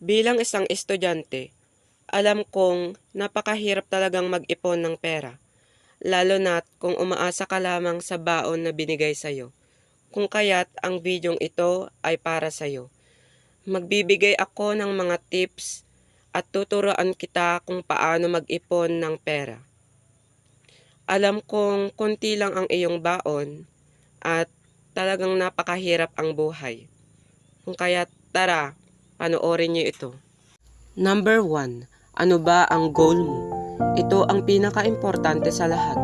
Bilang isang estudyante, alam kong napakahirap talagang mag-ipon ng pera, lalo na't kung umaasa ka lamang sa baon na binigay sa'yo. Kung kaya't ang videong ito ay para sa'yo. Magbibigay ako ng mga tips at tuturuan kita kung paano mag-ipon ng pera. Alam kong konti lang ang iyong baon at talagang napakahirap ang buhay. Kung kaya't tara, panoorin niyo ito. Number 1. Ano ba ang goal mo? Ito ang pinaka-importante sa lahat.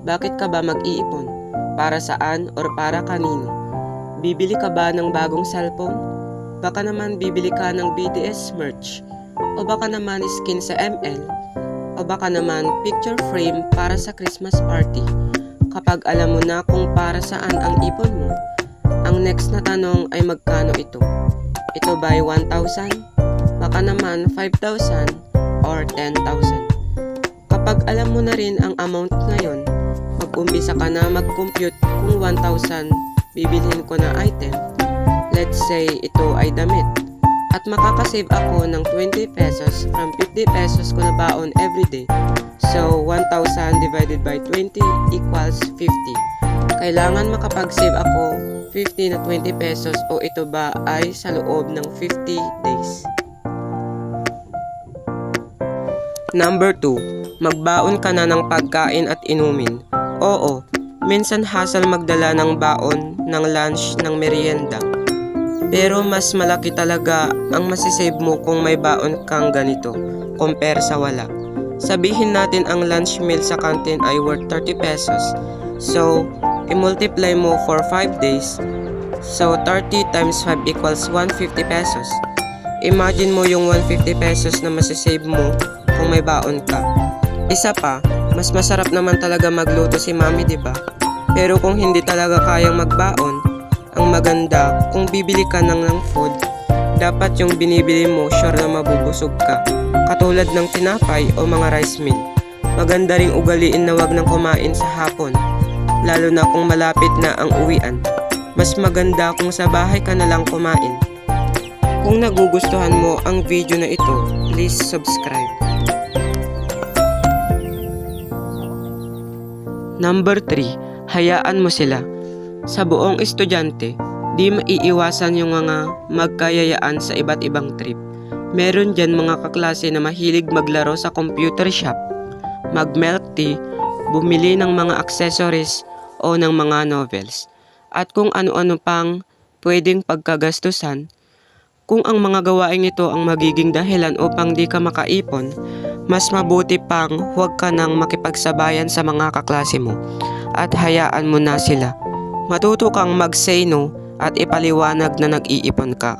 Bakit ka ba mag-iipon? Para saan or para kanino? Bibili ka ba ng bagong cellphone? Baka naman bibili ka ng BTS merch? O baka naman skin sa ML? O baka naman picture frame para sa Christmas party? Kapag alam mo na kung para saan ang ipon mo, ang next na tanong ay magkano ito? Ito ba ay 1,000? Baka naman 5,000 or 10,000. Kapag alam mo na rin ang amount ngayon, mag-umpisa ka na mag-compute kung 1,000 bibilhin ko na item. Let's say ito ay damit. At makakasave ako ng 20 pesos from 50 pesos ko na baon everyday. So 1,000 divided by 20 equals 50. Kailangan makapag-save ako 50 na 20 pesos o ito ba ay sa loob ng 50 days. Number 2. Magbaon ka na ng pagkain at inumin. Oo, minsan hassle magdala ng baon, ng lunch, ng merienda. Pero mas malaki talaga ang masisave mo kung may baon kang ganito, compare sa wala. Sabihin natin ang lunch meal sa canteen ay worth 30 pesos. So, i-multiply mo for 5 days. So, 30 times 5 equals 150 pesos. Imagine mo yung 150 pesos na masisave mo kung may baon ka. Isa pa, mas masarap naman talaga magluto si mami, diba? Pero kung hindi talaga kayang magbaon, ang maganda kung bibili ka ng food, dapat yung binibili mo sure na mabubusog ka. Katulad ng tinapay o mga rice meal. Maganda ring ugaliin na wag nang kumain sa hapon, lalo na kung malapit na ang uwian. Mas maganda kung sa bahay ka na lang kumain. Kung nagugustuhan mo ang video na ito, please subscribe. Number 3. Hayaan mo sila. Sa buong estudyante, di maiiwasan yung mga magkayayaan sa iba't ibang trip. Meron dyan mga kaklase na mahilig maglaro sa computer shop, mag-milk tea, bumili ng mga accessories o ng mga novels, at kung ano-ano pang pwedeng pagkagastusan. Kung ang mga gawaing ito ang magiging dahilan upang di ka makaipon, mas mabuti pang huwag ka nang makipagsabayan sa mga kaklase mo at hayaan mo na sila. Matuto kang mag-say no at ipaliwanag na nag-iipon ka.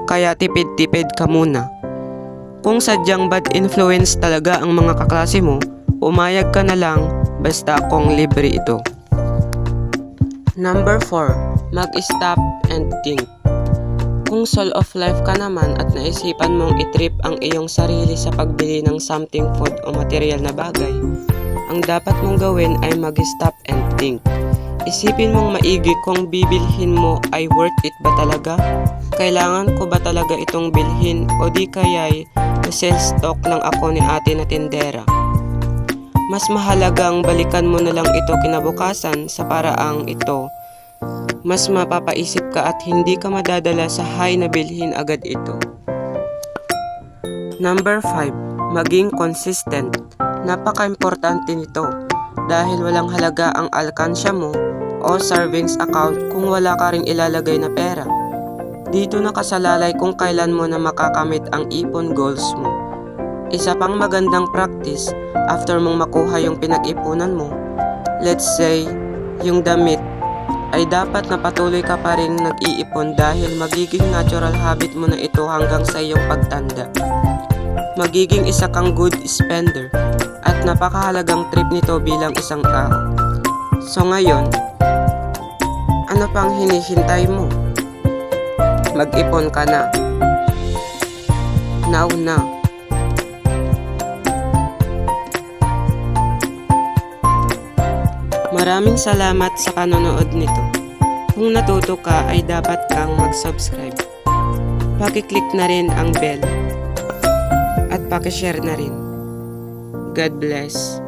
Kaya tipid-tipid ka muna. Kung sadyang bad influence talaga ang mga kaklase mo, umayag ka na lang basta kung libre ito. Number 4. Mag-stop and think. Kung soul of life ka naman at naisipan mong itrip ang iyong sarili sa pagbili ng something food o material na bagay, ang dapat mong gawin ay mag-stop and think. Isipin mong maigi kung bibilhin mo ay worth it ba talaga? Kailangan ko ba talaga itong bilhin o di kaya'y na-sell stock lang ako ni ate na tindera? Mas mahalagang balikan mo na lang ito kinabukasan sa paraang ito. Mas mapapaisip ka at hindi ka madadala sa high na bilhin agad ito. Number 5. Maging consistent. Napaka-importante nito dahil walang halaga ang alkansya mo o savings account kung wala ka ring ilalagay na pera. Dito nakasalalay kung kailan mo na makakamit ang ipon goals mo. Isa pang magandang practice after mong makuha yung pinag-ipunan mo, let's say, yung damit, ay dapat na patuloy ka pa rin nag-iipon dahil magiging natural habit mo na ito hanggang sa iyong pagtanda. Magiging isa kang good spender at napakahalagang trip nito bilang isang tao. So ngayon, ano pang hinihintay mo? Mag-ipon ka na. Now na. Maraming salamat sa panonood nito. Kung natuto ka ay dapat kang mag-subscribe. Paki-click na rin ang bell at pakishare na rin. God bless.